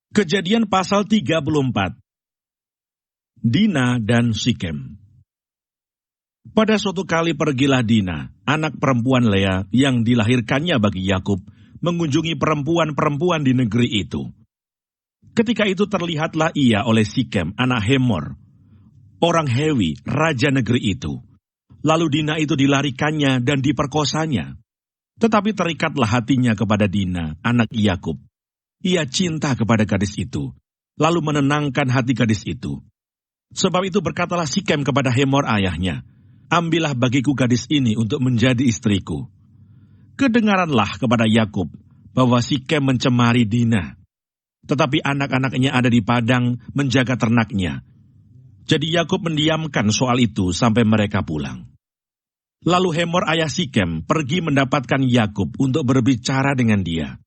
Kejadian pasal 34. Dina dan Sikem. Pada suatu kali pergilah Dina, anak perempuan Lea yang dilahirkannya bagi Yakub, mengunjungi perempuan-perempuan di negeri itu. Ketika itu terlihatlah ia oleh Sikem, anak Hemor, orang Hewi, raja negeri itu. Lalu Dina itu dilarikannya dan diperkosanya. Tetapi terikatlah hatinya kepada Dina, anak Yakub. Ia cinta kepada gadis itu, lalu menenangkan hati gadis itu. Sebab itu berkatalah Sikem kepada Hemor ayahnya, "Ambillah bagiku gadis ini untuk menjadi istriku." Kedengaranlah kepada Yakub bahwa Sikem mencemari Dina, tetapi anak-anaknya ada di padang menjaga ternaknya. Jadi Yakub mendiamkan soal itu sampai mereka pulang. Lalu Hemor ayah Sikem pergi mendapatkan Yakub untuk berbicara dengan dia.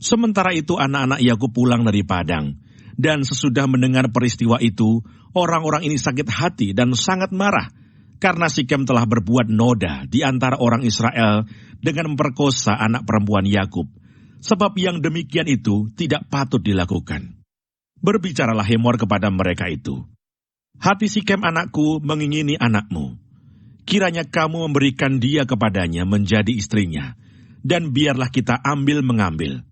Sementara itu anak-anak Yakub pulang dari padang, dan sesudah mendengar peristiwa itu, orang-orang ini sakit hati dan sangat marah, karena Sikem telah berbuat noda di antara orang Israel dengan memperkosa anak perempuan Yakub, sebab yang demikian itu tidak patut dilakukan. Berbicaralah Hemor kepada mereka itu, "Hati Sikem anakku mengingini anakmu. Kiranya kamu memberikan dia kepadanya menjadi istrinya, dan biarlah kita ambil-mengambil.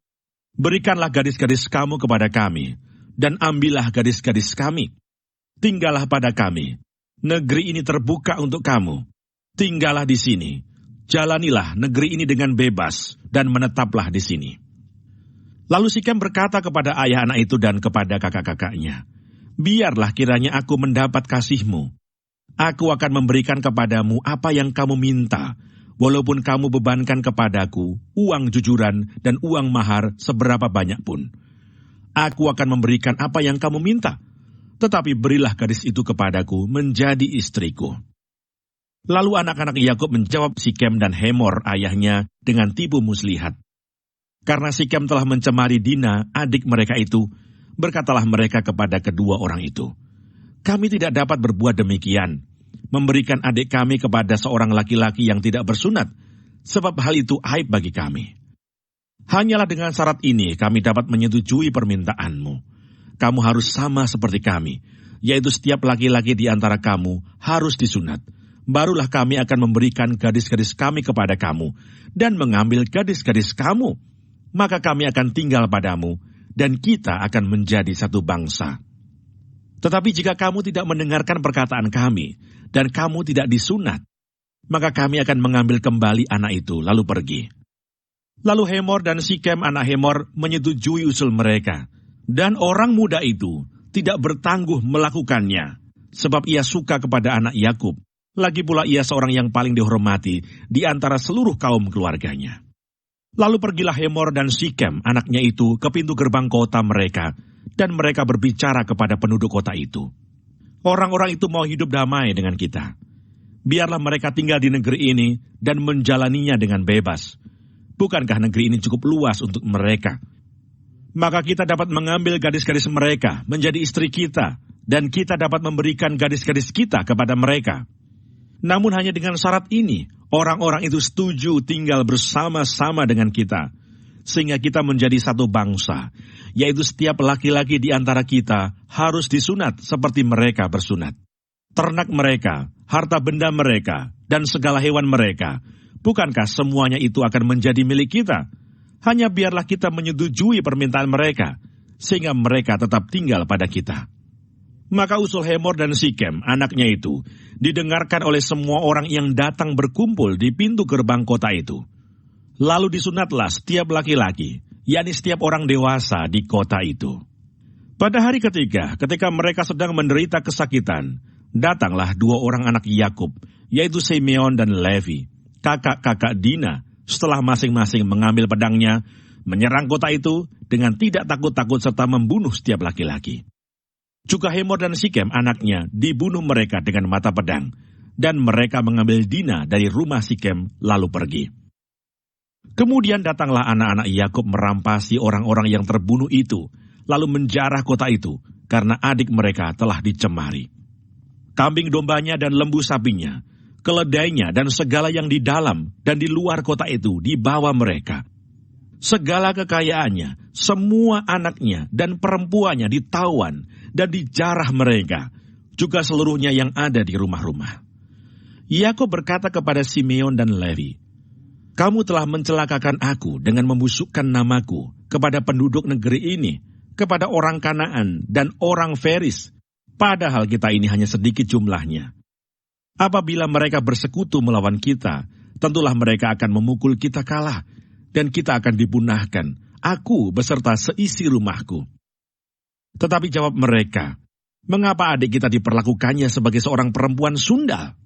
Berikanlah gadis-gadis kamu kepada kami, dan ambillah gadis-gadis kami. Tinggallah pada kami. Negeri ini terbuka untuk kamu. Tinggallah di sini. Jalanilah negeri ini dengan bebas, dan menetaplah di sini." Lalu Sikem berkata kepada ayah anak itu dan kepada kakak-kakaknya, "Biarlah kiranya aku mendapat kasihmu. Aku akan memberikan kepadamu apa yang kamu minta, walaupun kamu bebankan kepadaku uang jujuran dan uang mahar seberapa banyak pun. Aku akan memberikan apa yang kamu minta, tetapi berilah gadis itu kepadaku menjadi istriku." Lalu anak-anak Yakub menjawab Sikem dan Hemor ayahnya dengan tipu muslihat. Karena Sikem telah mencemari Dina, adik mereka itu, berkatalah mereka kepada kedua orang itu, "Kami tidak dapat berbuat demikian, memberikan adik kami kepada seorang laki-laki yang tidak bersunat, sebab hal itu aib bagi kami. Hanyalah dengan syarat ini kami dapat menyetujui permintaanmu. Kamu harus sama seperti kami, yaitu setiap laki-laki di antara kamu harus disunat. Barulah kami akan memberikan gadis-gadis kami kepada kamu, dan mengambil gadis-gadis kamu. Maka kami akan tinggal padamu, dan kita akan menjadi satu bangsa. Tetapi jika kamu tidak mendengarkan perkataan kami, dan kamu tidak disunat, maka kami akan mengambil kembali anak itu, lalu pergi." Lalu Hemor dan Sikem anak Hemor menyetujui usul mereka, dan orang muda itu tidak bertangguh melakukannya, sebab ia suka kepada anak Yakub, lagi pula ia seorang yang paling dihormati di antara seluruh kaum keluarganya. Lalu pergilah Hemor dan Sikem anaknya itu ke pintu gerbang kota mereka, dan mereka berbicara kepada penduduk kota itu, "Orang-orang itu mau hidup damai dengan kita. Biarlah mereka tinggal di negeri ini dan menjalaninya dengan bebas. Bukankah negeri ini cukup luas untuk mereka? Maka kita dapat mengambil gadis-gadis mereka menjadi istri kita, dan kita dapat memberikan gadis-gadis kita kepada mereka. Namun hanya dengan syarat ini, orang-orang itu setuju tinggal bersama-sama dengan kita, sehingga kita menjadi satu bangsa, yaitu setiap laki-laki di antara kita harus disunat seperti mereka bersunat. Ternak mereka, harta benda mereka, dan segala hewan mereka, bukankah semuanya itu akan menjadi milik kita? Hanya biarlah kita menyetujui permintaan mereka, sehingga mereka tetap tinggal pada kita." Maka usul Hemor dan Sikem, anaknya itu, didengarkan oleh semua orang yang datang berkumpul di pintu gerbang kota itu. Lalu disunatlah setiap laki-laki, yakni setiap orang dewasa di kota itu. Pada hari ketiga, ketika mereka sedang menderita kesakitan, datanglah dua orang anak Yakub, yaitu Simeon dan Levi, kakak-kakak Dina, setelah masing-masing mengambil pedangnya, menyerang kota itu dengan tidak takut-takut serta membunuh setiap laki-laki. Juga Hemor dan Sikem anaknya dibunuh mereka dengan mata pedang, dan mereka mengambil Dina dari rumah Sikem lalu pergi. Kemudian datanglah anak-anak Yakub merampasi orang-orang yang terbunuh itu, lalu menjarah kota itu, karena adik mereka telah dicemari. Kambing dombanya dan lembu sapinya, keledainya dan segala yang di dalam dan di luar kota itu dibawa mereka. Segala kekayaannya, semua anaknya dan perempuannya ditawan dan dijarah mereka, juga seluruhnya yang ada di rumah-rumah. Yakub berkata kepada Simeon dan Lewi, "Kamu telah mencelakakan aku dengan membusukkan namaku kepada penduduk negeri ini, kepada orang Kanaan dan orang Feris, padahal kita ini hanya sedikit jumlahnya. Apabila mereka bersekutu melawan kita, tentulah mereka akan memukul kita kalah, dan kita akan dipunahkan, aku beserta seisi rumahku." Tetapi jawab mereka, "Mengapa adik kita diperlakukannya sebagai seorang perempuan sundal?